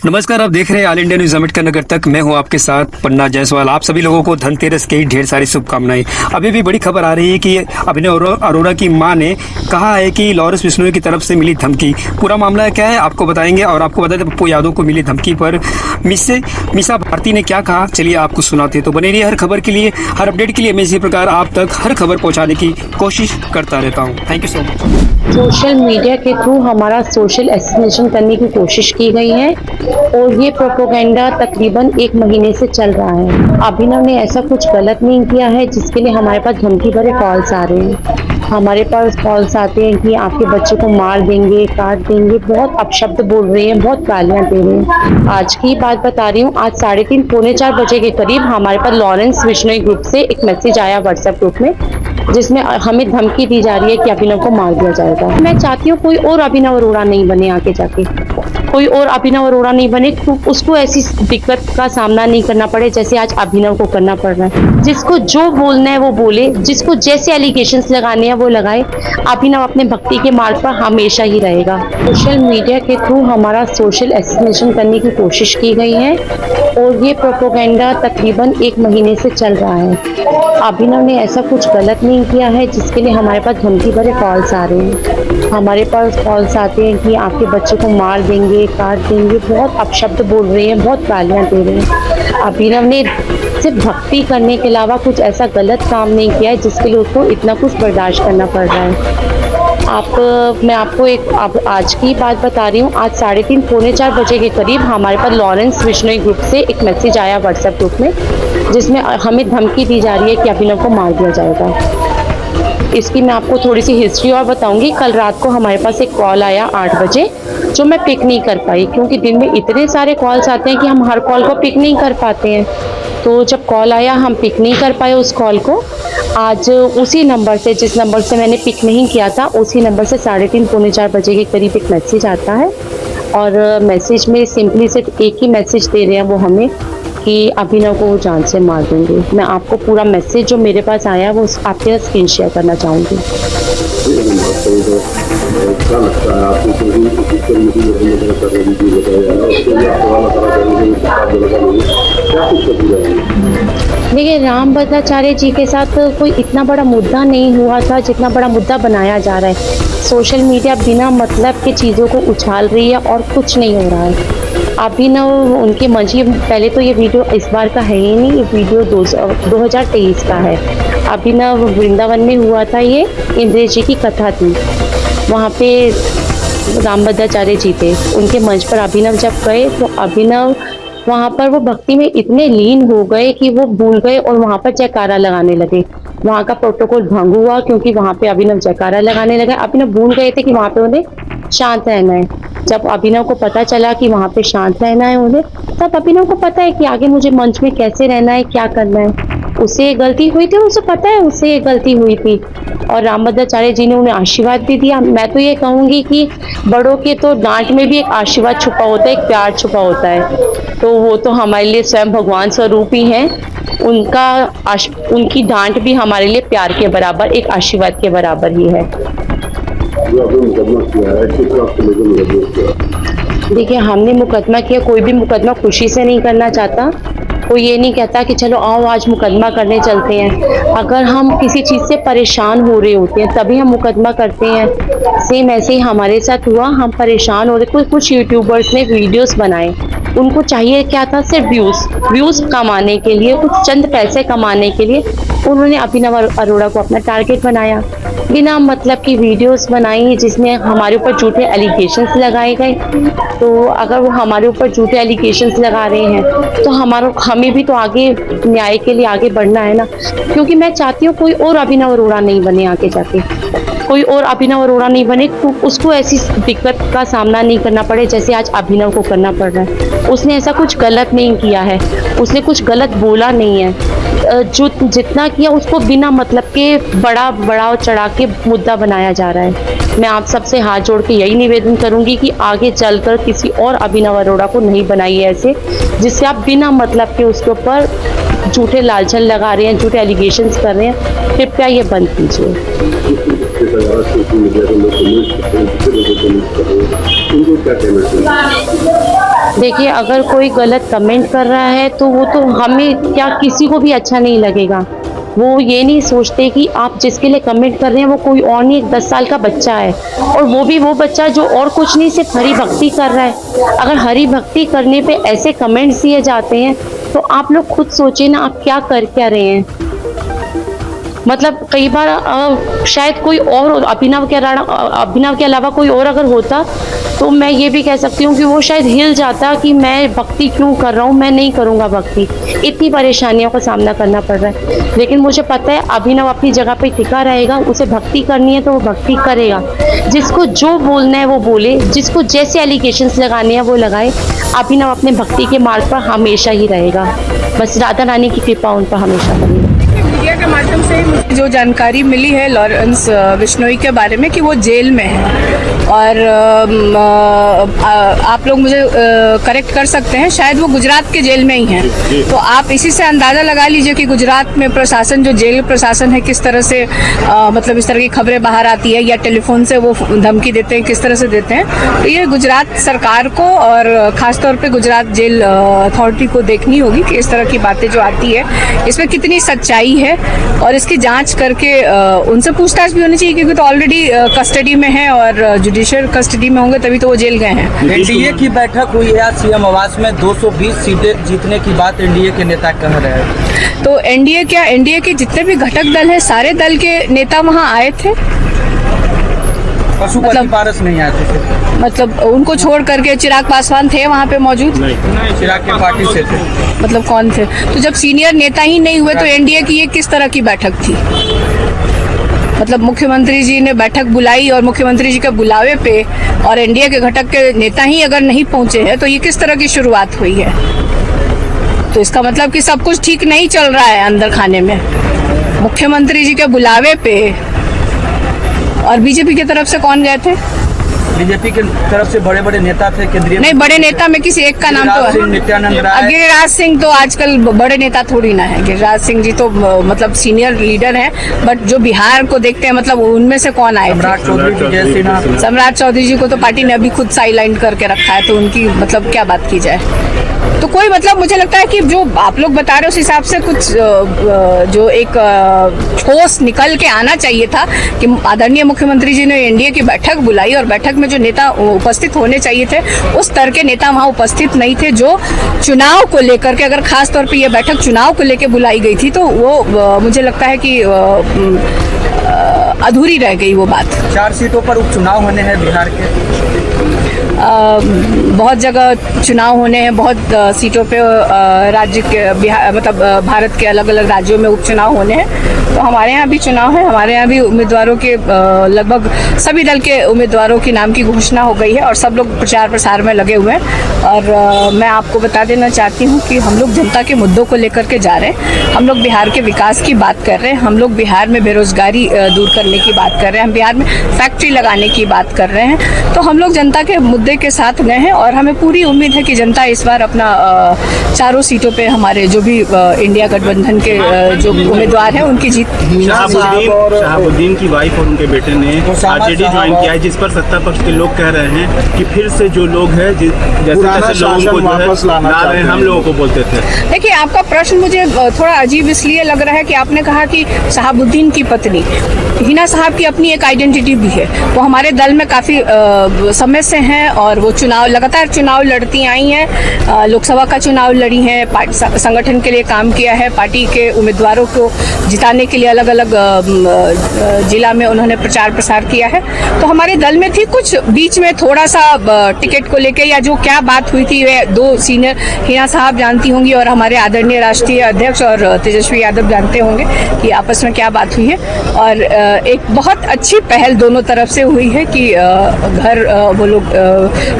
नमस्कार, आप देख रहे हैं ऑल इंडिया न्यूज अमित नगर तक। मैं हूं आपके साथ पन्ना जायसवाल। आप सभी लोगों को धनतेरस की ढेर सारी शुभकामनाएं। अभी भी बड़ी खबर आ रही है कि अभिनव अरोड़ा की मां ने कहा है कि लॉरेंस बिश्नोई की तरफ से मिली धमकी। पूरा मामला क्या है आपको बताएंगे और आपको बता दें पप्पू यादव को मिली धमकी पर मीसा भारती ने क्या कहा, चलिए आपको सुनाते हैं। तो बने रहिए हर खबर के लिए, हर अपडेट के लिए। मैं इसी प्रकार आप तक हर खबर पहुँचाने की कोशिश करता रहता हूँ। Thank you so much. Social media के थ्रू हमारा सोशल एसिनेशन करने की कोशिश की गई है और ये प्रोपोगेंडा तकरीबन 1 महीने से चल रहा है। अभिनव ने ऐसा कुछ गलत नहीं किया है जिसके लिए हमारे पास धमकी भरे कॉल्स आ रहे हैं। हमारे पास कॉल्स आते हैं कि आपके बच्चे को मार देंगे, काट देंगे, बहुत अपशब्द बोल रहे हैं, बहुत गालियां दे रहे हैं। आज की बात बता रही हूँ, आज 3:30 पौने 4 बजे के करीब हमारे पास लॉरेंस बिश्नोई ग्रुप से एक मैसेज आया व्हाट्सएप ग्रुप में, जिसमें हमें धमकी दी जा रही है कि अभिनव को मार दिया जाएगा। मैं चाहती हूँ कोई और अभिनव अरोड़ा नहीं बने, आगे जाके कोई और अभिनव अरोड़ा नहीं बने, उसको ऐसी दिक्कत का सामना नहीं करना पड़े जैसे आज अभिनव को करना पड़ रहा है। जिसको जो बोलना है वो बोले, जिसको जैसे एलिगेशंस लगाने हैं वो लगाए। अभिनव अपने भक्ति के मार्ग पर हमेशा ही रहेगा। सोशल मीडिया के थ्रू हमारा सोशल एसिनेशन करने की कोशिश की गई है और ये प्रोपोगेंडा तकरीबन 1 महीने से चल रहा है। अभिनव ने ऐसा कुछ गलत नहीं किया है जिसके लिए हमारे पास धमकी भरे कॉल्स आ रहे हैं। हमारे पास कॉल्स आते हैं कि आपके बच्चे को मार देंगे, काट देंगे, बहुत अपशब्द बोल रहे हैं, बहुत गालियां दे रहे हैं। अभिनव ने सिर्फ भक्ति करने के अलावा कुछ ऐसा गलत काम नहीं किया है जिसके लिए उसको इतना कुछ बर्दाश्त करना पड़ रहा है। मैं आपको आज की बात बता रही हूँ, आज 3:30 पौने 4 बजे के करीब हमारे पास लॉरेंस बिश्नोई ग्रुप से एक मैसेज आया व्हाट्सएप ग्रुप में, जिसमें हमें धमकी दी जा रही है कि अभिनव को मार दिया जाएगा। इसकी मैं आपको थोड़ी सी हिस्ट्री और बताऊंगी। कल रात को हमारे पास एक कॉल आया 8 बजे, जो मैं पिक नहीं कर पाई क्योंकि दिन में इतने सारे कॉल्स आते हैं कि हम हर कॉल को पिक नहीं कर पाते हैं। तो जब कॉल आया हम पिक नहीं कर पाए उस कॉल को। आज उसी नंबर से, जिस नंबर से मैंने पिक नहीं किया था, उसी नंबर से 3:30 पौने 4 बजे के करीब एक मैसेज आता है और मैसेज में सिंपली सिर्फ एक ही मैसेज दे रहे हैं वो हमें कि अभिनव को वो जान से मार देंगे। मैं आपको पूरा मैसेज जो मेरे पास आया वो आपके साथ स्क्रीन शेयर करना चाहूँगी। देखिए, रामभद्राचार्य जी के साथ कोई इतना बड़ा मुद्दा नहीं हुआ था जितना बड़ा मुद्दा बनाया जा रहा है। सोशल मीडिया बिना मतलब के चीज़ों को उछाल रही है और कुछ नहीं हो रहा है। अभिनव उनके मंजी, पहले तो ये वीडियो इस बार का है ही नहीं, ये वीडियो 2023 का है। अभिनव वृंदावन में हुआ था, ये इंद्रेश जी की कथा थी, वहाँ पे रामभद्राचार्य जी थे। उनके मंच पर अभिनव जब गए तो अभिनव वहाँ पर वो भक्ति में इतने लीन हो गए कि वो भूल गए और वहाँ पर जयकारा लगाने लगे। वहाँ का प्रोटोकॉल भंग हुआ क्योंकि वहाँ पे अभिनव जयकारा लगाने लगे। अभिनव भूल गए थे कि वहाँ पे उन्हें शांत रहना है। जब अभिनव को पता चला कि वहाँ पे शांत रहना है उन्हें, तब अभिनव को पता है कि आगे मुझे मंच में कैसे रहना है, क्या करना है। उससे गलती हुई थी, उसे पता है उससे ये गलती हुई थी और रामभद्राचार्य जी ने उन्हें आशीर्वाद भी दिया। मैं तो ये कहूँगी कि बड़ों के तो डांट में भी एक आशीर्वाद छुपा होता है, एक प्यार छुपा होता है। तो वो तो हमारे लिए स्वयं भगवान स्वरूप ही हैं। उनकी डांट भी हमारे लिए प्यार के बराबर, एक आशीर्वाद के बराबर ही है। देखिए, हमने मुकदमा किया, कोई भी मुकदमा खुशी से नहीं करना चाहता। कोई ये नहीं कहता कि चलो आओ आज मुकदमा करने चलते हैं। अगर हम किसी चीज़ से परेशान हो रहे होते हैं तभी हम मुकदमा करते हैं। सेम ऐसे ही हमारे साथ हुआ, हम परेशान हो रहे। कुछ यूट्यूबर्स ने वीडियोस बनाए, उनको चाहिए क्या था, सिर्फ व्यूज़ कमाने के लिए, कुछ चंद पैसे कमाने के लिए उन्होंने अभिनव अरोड़ा को अपना टारगेट बनाया। बिना मतलब की वीडियोस बनाई जिसमें हमारे ऊपर झूठे एलिगेशंस लगाए गए। तो अगर वो हमारे ऊपर झूठे एलिगेशंस लगा रहे हैं तो हमें भी तो आगे न्याय के लिए आगे बढ़ना है ना। क्योंकि मैं चाहती हूँ कोई और अभिनव अरोड़ा नहीं बने, आगे जाके कोई और अभिनव अरोड़ा नहीं बने, उसको ऐसी दिक्कत का सामना नहीं करना पड़े जैसे आज अभिनव को करना पड़ रहा है। उसने ऐसा कुछ गलत नहीं किया है, उसने कुछ गलत बोला नहीं है। जो जितना किया उसको बिना मतलब के बड़ा चढ़ा के मुद्दा बनाया जा रहा है। मैं आप सबसे हाथ जोड़ के यही निवेदन करूंगी कि आगे चलकर किसी और अभिनव अरोड़ा को नहीं बनाइए ऐसे, जिससे आप बिना मतलब के उसके ऊपर झूठे लालछन लगा रहे हैं, झूठे एलिगेशंस कर रहे हैं। कृपया ये बंद कीजिए। उनको क्या कहना चाहिए? देखिए, अगर कोई गलत कमेंट कर रहा है तो वो तो हमें क्या, किसी को भी अच्छा नहीं लगेगा। वो ये नहीं सोचते कि आप जिसके लिए कमेंट कर रहे हैं वो कोई और नहीं, 10 साल का बच्चा है, और वो भी वो बच्चा जो और कुछ नहीं, सिर्फ हरि भक्ति कर रहा है। अगर हरि भक्ति करने पे ऐसे कमेंट्स दिए जाते हैं तो आप लोग खुद सोचिए ना, आप क्या कर क्या रहे हैं। मतलब कई बार शायद कोई और अभिनव के अलावा कोई और अगर होता तो मैं ये भी कह सकती हूँ कि वो शायद हिल जाता कि मैं भक्ति क्यों कर रहा हूँ, मैं नहीं करूँगा भक्ति। इतनी परेशानियों का सामना करना पड़ रहा है, लेकिन मुझे पता है अभिनव अपनी जगह पे टिका रहेगा। उसे भक्ति करनी है तो वो भक्ति करेगा। जिसको जो बोलना है वो बोले, जिसको जैसे एलिगेशंस लगाने हैं वो लगाए। अभिनव अपने भक्ति के मार्ग पर हमेशा ही रहेगा। बस राधा रानी की कृपा उन पर हमेशा बनी। मीडिया के माध्यम से मुझे जो जानकारी मिली है लॉरेंस बिश्नोई के बारे में कि वो जेल में है, और आप लोग मुझे करेक्ट कर सकते हैं, शायद वो गुजरात के जेल में ही हैं। तो आप इसी से अंदाज़ा लगा लीजिए कि गुजरात में प्रशासन, जो जेल प्रशासन है, किस तरह से मतलब इस तरह की खबरें बाहर आती है या टेलीफोन से वो धमकी देते हैं, किस तरह से देते हैं। तो ये गुजरात सरकार को और ख़ासतौर पे गुजरात जेल अथॉरिटी को देखनी होगी कि इस तरह की बातें जो आती है इसमें कितनी सच्चाई है, और इसकी जांच करके उनसे पूछताछ भी होनी चाहिए, क्योंकि तो ऑलरेडी कस्टडी में है और जुडिशियल कस्टडी में होंगे तभी तो वो जेल गए हैं। एनडीए की बैठक हुई है सीएम आवास में, 220 सीटें जीतने की बात एनडीए के नेता कह रहे हैं। तो एनडीए के जितने भी घटक दल हैं, सारे दल के नेता वहाँ आए थे। पशुपति पारस नहीं आए थे, मतलब उनको छोड़ करके चिराग पासवान थे वहाँ पे मौजूद? नहीं, चिराग के पार्टी से थे। मतलब कौन थे? तो जब सीनियर नेता ही नहीं हुए तो एनडीए की ये किस तरह की बैठक थी? मतलब मुख्यमंत्री जी ने बैठक बुलाई और मुख्यमंत्री जी के बुलावे पे और एनडीए के घटक के नेता ही अगर नहीं पहुंचे हैं तो ये किस तरह की शुरुआत हुई है? तो इसका मतलब कि सब कुछ ठीक नहीं चल रहा है अंदर खाने में। मुख्यमंत्री जी के बुलावे पे और बीजेपी की तरफ से कौन गए थे? बीजेपी की तरफ से बड़े बड़े नेता थे केंद्रीय। नहीं, बड़े नेता में किसी एक का नाम तो नित्यानंद राय। गिरिराज सिंह तो आजकल बड़े नेता थोड़ी ना है। गिरिराज सिंह जी तो मतलब सीनियर लीडर हैं, बट जो बिहार को देखते हैं मतलब उनमें से कौन आए? सम्राट चौधरी जी जैसे ना। सम्राट चौधरी जी को तो पार्टी ने अभी खुद साइडलाइन करके रखा है, तो उनकी मतलब क्या बात की जाए। तो कोई मतलब मुझे लगता है कि जो आप लोग बता रहे हो उस हिसाब से कुछ जो एक ठोस निकल के आना चाहिए था कि आदरणीय मुख्यमंत्री जी ने एनडीए की बैठक बुलाई और बैठक में जो नेता उपस्थित होने चाहिए थे उस तरह के नेता वहाँ उपस्थित नहीं थे, जो चुनाव को लेकर के, अगर खास तौर पे ये बैठक चुनाव को लेकर बुलाई गई थी तो वो मुझे लगता है कि अधूरी रह गई वो बात। 4 सीटों पर उपचुनाव होने हैं बिहार के। बहुत जगह चुनाव होने हैं, बहुत सीटों पे राज्य के बिहार मतलब भारत के अलग अलग राज्यों में उपचुनाव होने हैं। तो हमारे यहाँ भी चुनाव है, हमारे यहाँ भी उम्मीदवारों के लगभग सभी दल के उम्मीदवारों के नाम की घोषणा हो गई है और सब लोग प्रचार प्रसार में लगे हुए हैं। और मैं आपको बता देना चाहती हूँ कि हम लोग जनता के मुद्दों को लेकर के जा रहे हैं। हम लोग बिहार के विकास की बात कर रहे हैं, हम लोग बिहार में बेरोजगारी दूर करने की बात कर रहे हैं, हम बिहार में फैक्ट्री लगाने की बात कर रहे हैं। तो हम लोग जनता के मुद्दे के साथ गए हैं और हमें पूरी उम्मीद है कि जनता इस बार अपना चारों सीटों पे हमारे जो भी इंडिया गठबंधन के जो उम्मीदवार हैं उनकी जीत। शहाबुद्दीन की वाइफ और उनके बेटे ने आरजेडी ज्वाइन किया है, जिस पर सत्ता पक्ष के लोग कह रहे हैं कि फिर से जो लोग हैं जैसे लोगों को वापस ला रहे हैं, हम लोगों को बोलते थे। देखिए, आपका प्रश्न मुझे थोड़ा अजीब इसलिए लग रहा है कि आपने कहा कि शहाबुद्दीन की पत्नी हिना साहब की अपनी एक आइडेंटिटी भी है, वो हमारे दल में काफ़ी समय से हैं और वो लगातार चुनाव लड़ती आई हैं, लोकसभा का चुनाव लड़ी हैं, संगठन के लिए काम किया है, पार्टी के उम्मीदवारों को जिताने के लिए अलग अलग जिला में उन्होंने प्रचार प्रसार किया है। तो हमारे दल में थी, कुछ बीच में थोड़ा सा टिकट को लेके या जो क्या बात हुई थी वे 2 सीनियर हिना साहब जानती होंगी और हमारे आदरणीय राष्ट्रीय अध्यक्ष और तेजस्वी यादव जानते होंगे कि आपस में क्या बात हुई है। और एक बहुत अच्छी पहल दोनों तरफ से हुई है कि घर वो लोग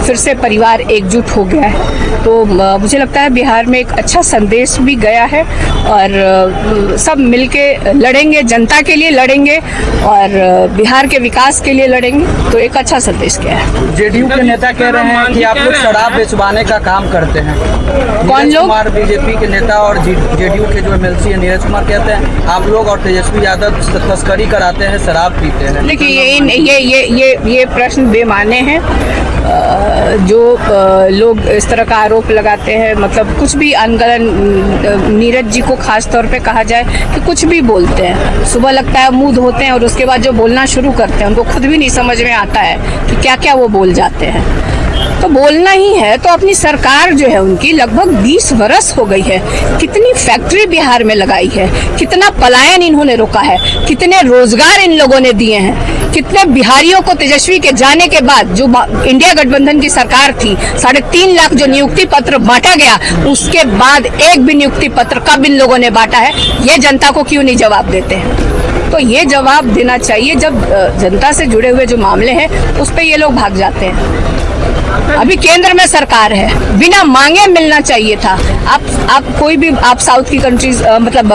फिर से परिवार एकजुट हो गया है। तो मुझे लगता है बिहार में एक अच्छा संदेश भी गया है और सब मिलके लड़ेंगे, जनता के लिए लड़ेंगे और बिहार के विकास के लिए लड़ेंगे, तो एक अच्छा संदेश गया है। जेडीयू के नेता कह रहे हैं कि आप लोग शराब बेचवाने का काम करते हैं। कौन लोग? कुमार बीजेपी के नेता और जेडीयू के जो एमएलसी है नीरज कुमार कहते हैं आप लोग और तेजस्वी यादव तस्करी कराते हैं, शराब पीते हैं। देखिए, ये प्रश्न बेमाने हैं। जो लोग इस तरह का आरोप लगाते हैं, मतलब कुछ भी अनगढ़, नीरज जी को खास तौर पे कहा जाए कि कुछ भी बोलते हैं, सुबह लगता है मुंह धोते हैं और उसके बाद जो बोलना शुरू करते हैं उनको खुद भी नहीं समझ में आता है कि क्या क्या वो बोल जाते हैं। तो बोलना ही है तो अपनी सरकार जो है उनकी लगभग 20 वर्ष हो गई है, कितनी फैक्ट्री बिहार में लगाई है, कितना पलायन इन्होंने रोका है, कितने रोजगार इन लोगों ने दिए हैं, कितने बिहारियों को तेजस्वी के जाने के बाद जो इंडिया गठबंधन की सरकार थी 3.5 लाख जो नियुक्ति पत्र बांटा गया, उसके बाद एक भी नियुक्ति पत्र कब इन लोगों ने बांटा है, ये जनता को क्यों नहीं जवाब देते हैं। तो ये जवाब देना चाहिए। जब जनता से जुड़े हुए जो मामले हैं उस पर ये लोग भाग जाते हैं। अभी केंद्र में सरकार है, बिना मांगे मिलना चाहिए था। आप कोई भी आप साउथ की कंट्रीज मतलब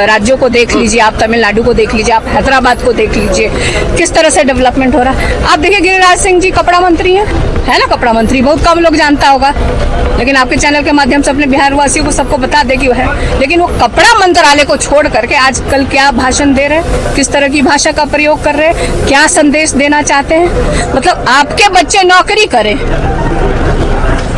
राज्यों को देख लीजिए, आप तमिलनाडु को देख लीजिए, आप हैदराबाद को देख लीजिए, किस तरह से डेवलपमेंट हो रहा है। आप देखिए गिरिराज सिंह जी कपड़ा मंत्री है ना, कपड़ा मंत्री बहुत कम लोग जानता होगा, लेकिन आपके चैनल के माध्यम से अपने बिहार वासियों को सबको बता दे कि वो है। लेकिन वो कपड़ा मंत्रालय को छोड़ करके आजकल क्या भाषण दे रहे हैं, किस तरह की भाषा का प्रयोग कर रहे हैं, क्या संदेश देना चाहते हैं। मतलब आपके बच्चे नौकरी करें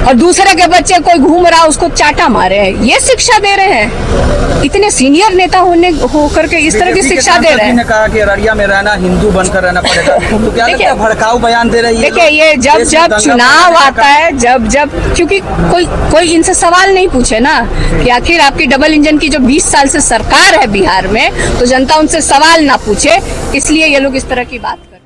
और दूसरे के बच्चे कोई घूम रहा उसको चाटा मारे हैं, ये शिक्षा दे रहे हैं। इतने सीनियर नेता होकर के इस तरह की शिक्षा दे रहे हैं। कहा कि अररिया में रहना हिंदू बनकर रहना पड़ेगा, तो क्या लगता है भड़काऊ बयान दे रही है। देखिए ये जब चुनाव आता है, जब क्योंकि कोई इनसे सवाल नहीं पूछे ना कि आखिर आपकी डबल इंजन की जो 20 साल से सरकार है बिहार में, तो जनता उनसे सवाल ना पूछे, इसलिए ये लोग इस तरह की बात